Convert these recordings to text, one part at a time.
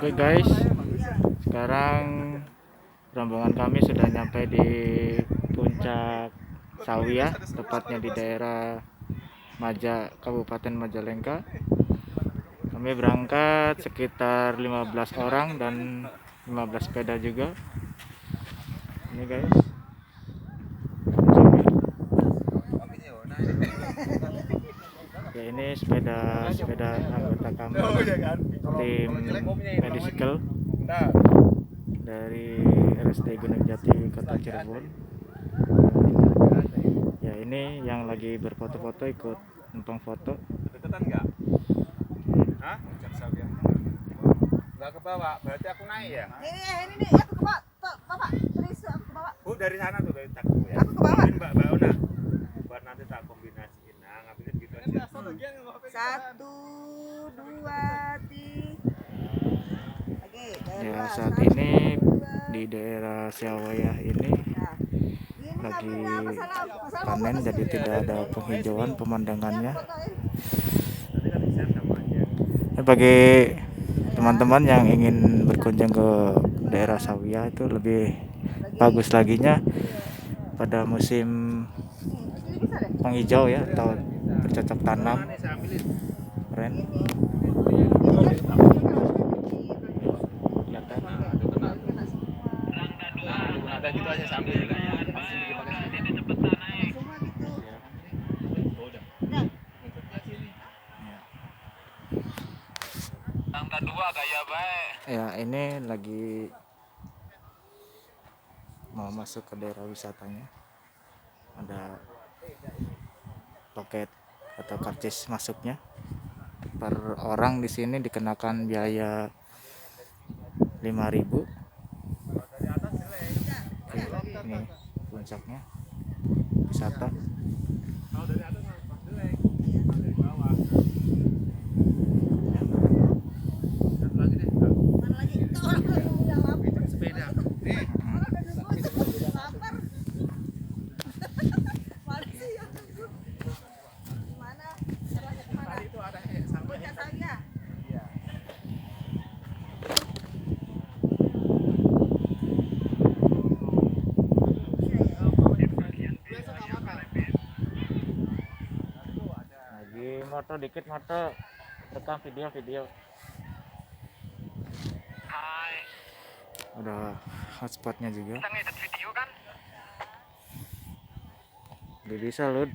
Oke guys, sekarang rombongan kami sudah nyampe di puncak Sawiah, tepatnya di daerah Kabupaten Majalengka. Kami berangkat sekitar 15 orang dan 15 sepeda juga. Ini guys. Ya, ini sepeda anggota kami, tim medical dari RSD Gunung Jati Kota Cirebon. Ya, ini yang lagi berfoto-foto, ikut numpang foto. Deketan nggak? Hah? Nggak ke bawah, berarti aku naik ya? Ini aku ke bawah, Bapak. Terus aku ke bawah. Bu, dari sana tuh, dari takut ya. Aku ke bawah. Mbak Baona. Buat nanti tak kombinasiin. Nah, ngambilin gitu aja. 1, 2, 3. Oke, Ya, saat ini di daerah Sawiah ini lagi panen, jadi tidak ada penghijauan pemandangannya. Bagi teman-teman yang ingin berkunjung ke daerah Sawiah itu lebih bagus laginya pada musim penghijau ya, atau bercocok tanam. Keren. Ada gitu aja sambil ya. Ya, ini lagi mau masuk ke daerah wisatanya. Ada loket atau karcis masuknya. Per orang di sini dikenakan biaya 5.000. Oke, ini puncaknya wisata. Kalau dari atas pas jelek. Dari bawah. Satu lagi deh. Mana lagi? Orang udah lapar. Sepeda. Lapar. Mana sih yang itu? Mana? Caranya kemana? Tadi itu ada sampai Puncak Sawiah. iya. Lagi moto dikit, moto rekam video. Ada hotspotnya juga. Udah bisa load.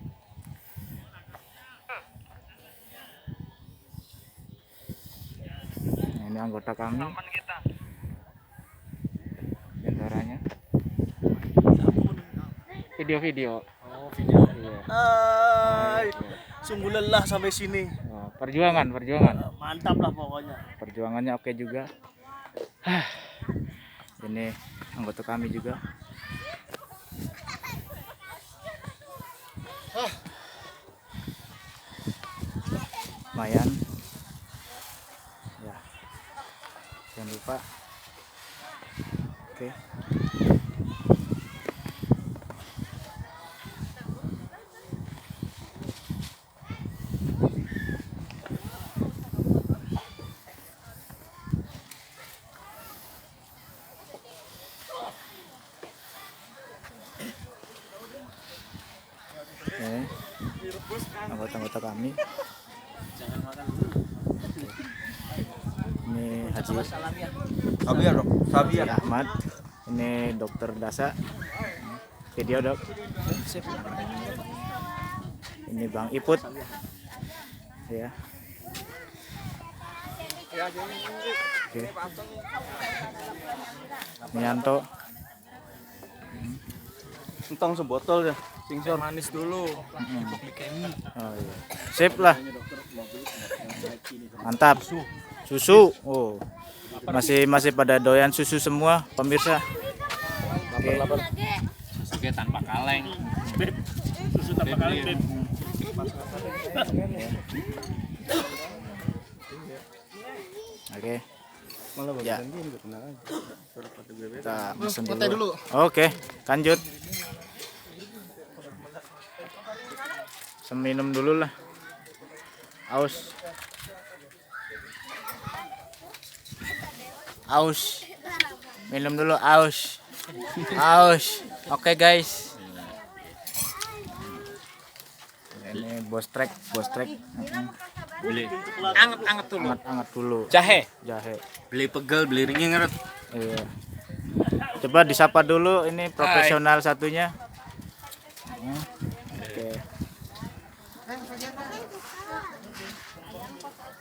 Nah, ini anggota kami. Bentaranya. Video. Oh, video. Iya. Hai, sungguh lelah sampai sini. Oh, perjuangan. Mantap lah pokoknya. Perjuangannya oke juga. Ini anggota kami juga. Lumayan. Ya. Jangan lupa. Oke. Anggota-anggota kami. Ini Haji Ahmad. Ini Dokter Dasa. Video dok. Ini Bang Iput. Ya. Oke. Mianto. Entong sebotol ya. Singson manis dulu. Oh, iya. Sip lah. Mantap. Susu. Oh. Masih pada doyan susu semua pemirsa. Oke. Susu tanpa kaleng. Susu tanpa kaleng, Beb. Oke. Ya. Kita pesen Foto dulu. Oke, lanjut. Seminum dulu lah. Aus. Aus. Minum dulu aus. Aus. Oke guys. Ini bos trek. Beli anget-anget dulu. Anget dulu. Jahe. Beli pegel, beli ringin ngerut. Iya. Coba disapa dulu ini profesional satunya. Oke.